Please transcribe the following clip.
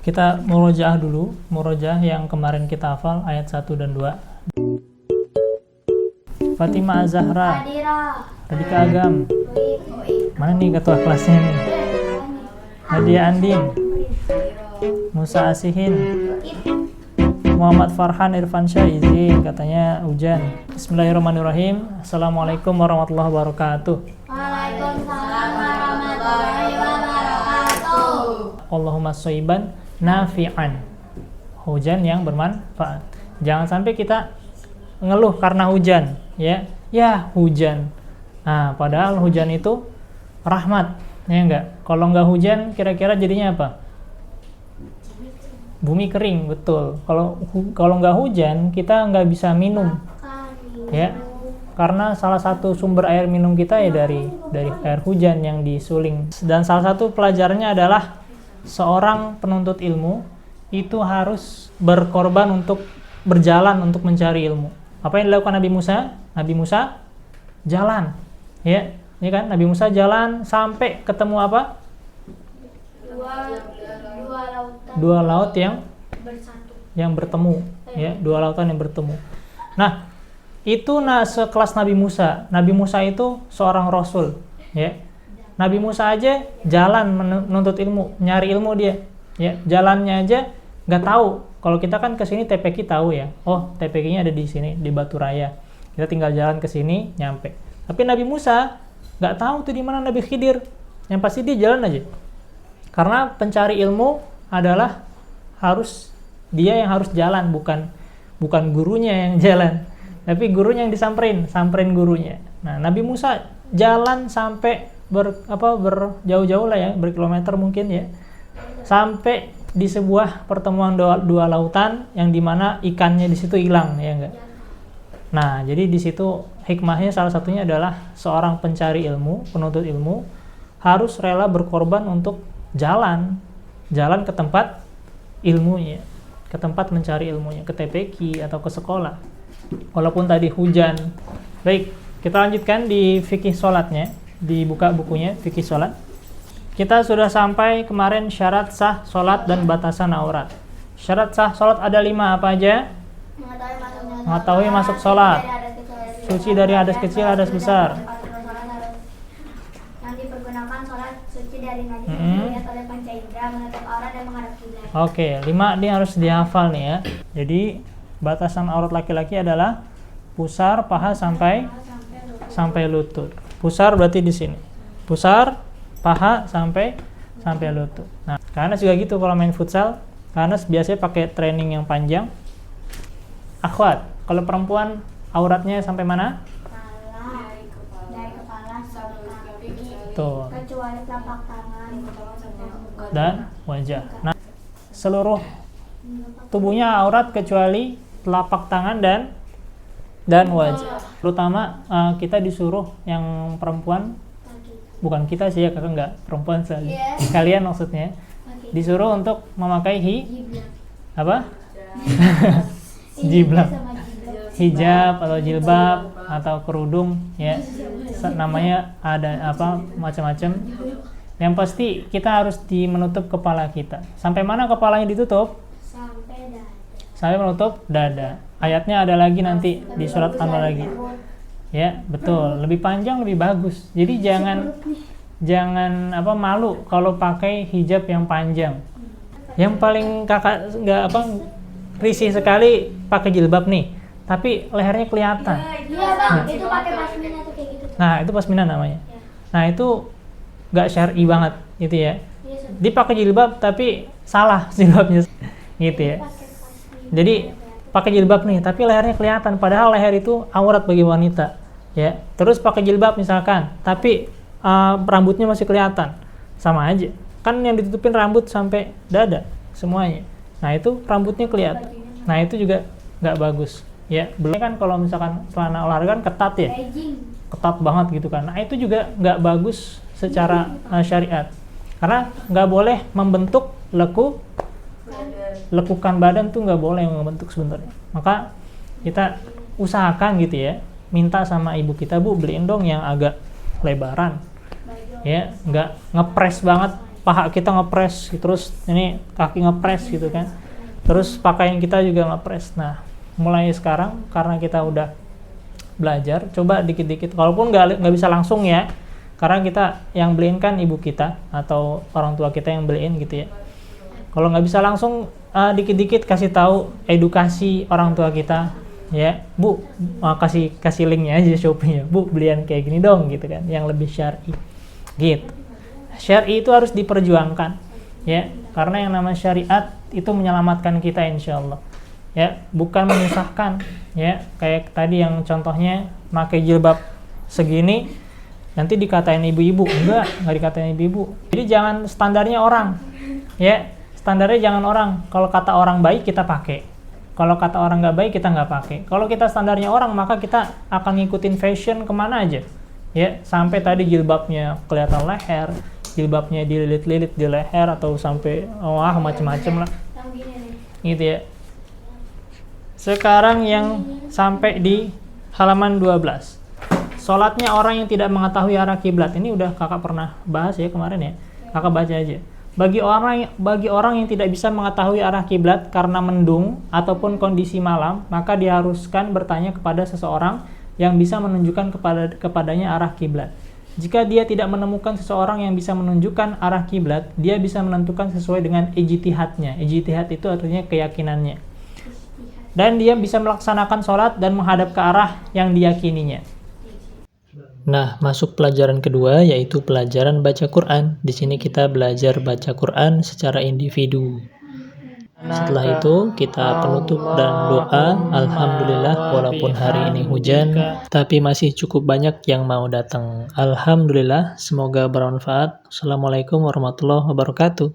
Kita murojaah dulu, murojaah yang kemarin kita hafal ayat 1 dan 2. Fatimah Az-Zahra, Radika Agam. Mana nih ketua kelasnya nih? Nadia Andin, Musa Asihin, Muhammad Farhan Irfansyah izin, katanya hujan. Bismillahirrahmanirrahim. Assalamualaikum warahmatullahi wabarakatuh. Waalaikumsalam warahmatullahi wabarakatuh. Allahumma shayban nafi'an, hujan yang bermanfaat. Jangan sampai kita ngeluh karena hujan, ya hujan. Nah, padahal hujan itu rahmat, ya enggak? Kalau enggak hujan, kira-kira jadinya apa? Bumi kering, betul. Kalau enggak hujan, kita enggak bisa minum, ya. Karena salah satu sumber air minum kita ya dari air hujan yang disuling. Dan salah satu pelajarannya adalah seorang penuntut ilmu itu harus berkorban untuk berjalan untuk mencari ilmu. Apa yang dilakukan Nabi Musa? Nabi Musa jalan, ya, ini kan Nabi Musa jalan sampai ketemu apa? Dua laut yang bersatu. Yang bertemu, ya, dua lautan yang bertemu. Nah, itu sekelas Nabi Musa. Nabi Musa itu seorang rasul, ya. Nabi Musa aja jalan menuntut ilmu, nyari ilmu dia, ya. Jalannya aja nggak tahu. Kalau kita kan ke sini TPQ tahu ya. Oh, TPQ-nya ada di sini di Batu Raya. Kita tinggal jalan ke sini nyampe. Tapi Nabi Musa nggak tahu tuh di mana Nabi Khidir. Yang pasti dia jalan aja. Karena pencari ilmu adalah dia yang harus jalan, bukan gurunya yang jalan. Tapi gurunya yang samperin gurunya. Nah, Nabi Musa jalan sampai berjauh-jauh lah ya, berkilometer mungkin ya, sampai di sebuah pertemuan dua lautan yang dimana ikannya di situ hilang, ya enggak? Nah, jadi di situ hikmahnya salah satunya adalah seorang pencari ilmu, penuntut ilmu harus rela berkorban untuk jalan ke tempat ilmunya, ke tempat mencari ilmunya, ke TPQ atau ke sekolah. Walaupun tadi hujan. Baik, kita lanjutkan di fikih sholatnya. Dibuka bukunya fikih sholat. Kita sudah sampai kemarin syarat sah sholat dan batasan aurat. Syarat sah sholat ada 5, apa aja? Mengetahui masuk sholat, suci dari hadas kecil, hadas besar. Yang dipergunakan sholat suci dari najis, dilihat oleh panca indera, menutup aurat dan menghadap kiblat. Oke, 5 ini harus dihafal nih ya. Jadi batasan aurat laki-laki adalah pusar paha sampai lutut. Pusar berarti di sini. Pusar, paha sampai lutut. Nah, karena juga gitu kalau main futsal, karena biasanya pakai training yang panjang. Akhwat, kalau perempuan auratnya sampai mana? Dari kepala sampai kaki. Tuh. Kecuali telapak tangan Dan wajah. Nah, seluruh tubuhnya aurat kecuali telapak tangan dan wajah. Terutama kita disuruh yang perempuan, bukan kita sih ya, kakak enggak, perempuan saja. Kalian maksudnya disuruh untuk memakai jilbab, hijab atau jilbab atau kerudung ya. Namanya ada macam-macam. Yang pasti kita harus menutup kepala kita. Sampai mana kepalanya ditutup? Sampai menutup dada. Ayatnya ada lagi nanti di surat An-Nur lagi. Ya, betul. Lebih panjang lebih bagus. Jadi jangan malu kalau pakai hijab yang panjang. Yang paling kakak risih sekali pakai jilbab nih, tapi lehernya kelihatan. Iya bang, itu pakai pasmina tuh kayak gitu. Nah, itu pasmina namanya. Nah, itu nggak syar'i banget gitu ya. Dipakai jilbab tapi salah jilbabnya gitu ya. Jadi pakai jilbab nih, tapi lehernya kelihatan, padahal leher itu aurat bagi wanita, ya. Terus pakai jilbab misalkan, tapi rambutnya masih kelihatan, sama aja. Kan yang ditutupin rambut sampai dada semuanya. Nah itu rambutnya kelihatan. Nah itu juga nggak bagus, ya. Belum kan kalau misalkan celana olahraga kan ketat ya, ketat banget gitu kan. Nah itu juga nggak bagus secara syariat, karena nggak boleh membentuk lekukan badan tuh nggak boleh membentuk sebenarnya. Maka kita usahakan gitu ya, minta sama ibu kita, Bu beliin dong yang agak lebaran, ya, nggak ngepres banget paha kita ngepres, terus ini kaki ngepres gitu kan. Terus pakaian kita juga ngepres. Nah, mulai sekarang karena kita udah belajar, coba dikit-dikit, walaupun nggak bisa langsung ya, karena kita yang beliin kan ibu kita atau orang tua kita yang beliin gitu ya. Kalau nggak bisa langsung, dikit-dikit kasih tahu, edukasi orang tua kita ya, Bu, kasih linknya aja Shopee-nya, Bu, belian kayak gini dong gitu kan, yang lebih syar'i gitu. Syar'i itu harus diperjuangkan ya, karena yang namanya syariat itu menyelamatkan kita insya Allah ya, bukan menyusahkan ya. Kayak tadi yang contohnya pakai jilbab segini nanti dikatain ibu-ibu, enggak dikatain ibu-ibu. Jadi jangan standarnya orang ya, standarnya jangan orang. Kalau kata orang baik kita pakai, kalau kata orang nggak baik kita nggak pakai. Kalau kita standarnya orang, maka kita akan ngikutin fashion kemana aja ya, sampai tadi jilbabnya kelihatan leher, jilbabnya dililit-lilit di leher, atau sampai macem-macem lah gitu ya. Sekarang yang sampai di halaman 12, sholatnya orang yang tidak mengetahui arah kiblat. Ini udah kakak pernah bahas ya kemarin ya, kakak baca aja. Bagi orang yang tidak bisa mengetahui arah kiblat karena mendung ataupun kondisi malam, maka diharuskan bertanya kepada seseorang yang bisa menunjukkan kepadanya arah kiblat. Jika dia tidak menemukan seseorang yang bisa menunjukkan arah kiblat, dia bisa menentukan sesuai dengan ijtihadnya. Ijtihad itu artinya keyakinannya. Dan dia bisa melaksanakan sholat dan menghadap ke arah yang diyakininya. Nah, masuk pelajaran kedua, yaitu pelajaran baca Quran. Di sini kita belajar baca Quran secara individu. Setelah itu kita penutup dan doa. Alhamdulillah, walaupun hari ini hujan, tapi masih cukup banyak yang mau datang. Alhamdulillah, semoga bermanfaat. Assalamualaikum warahmatullahi wabarakatuh.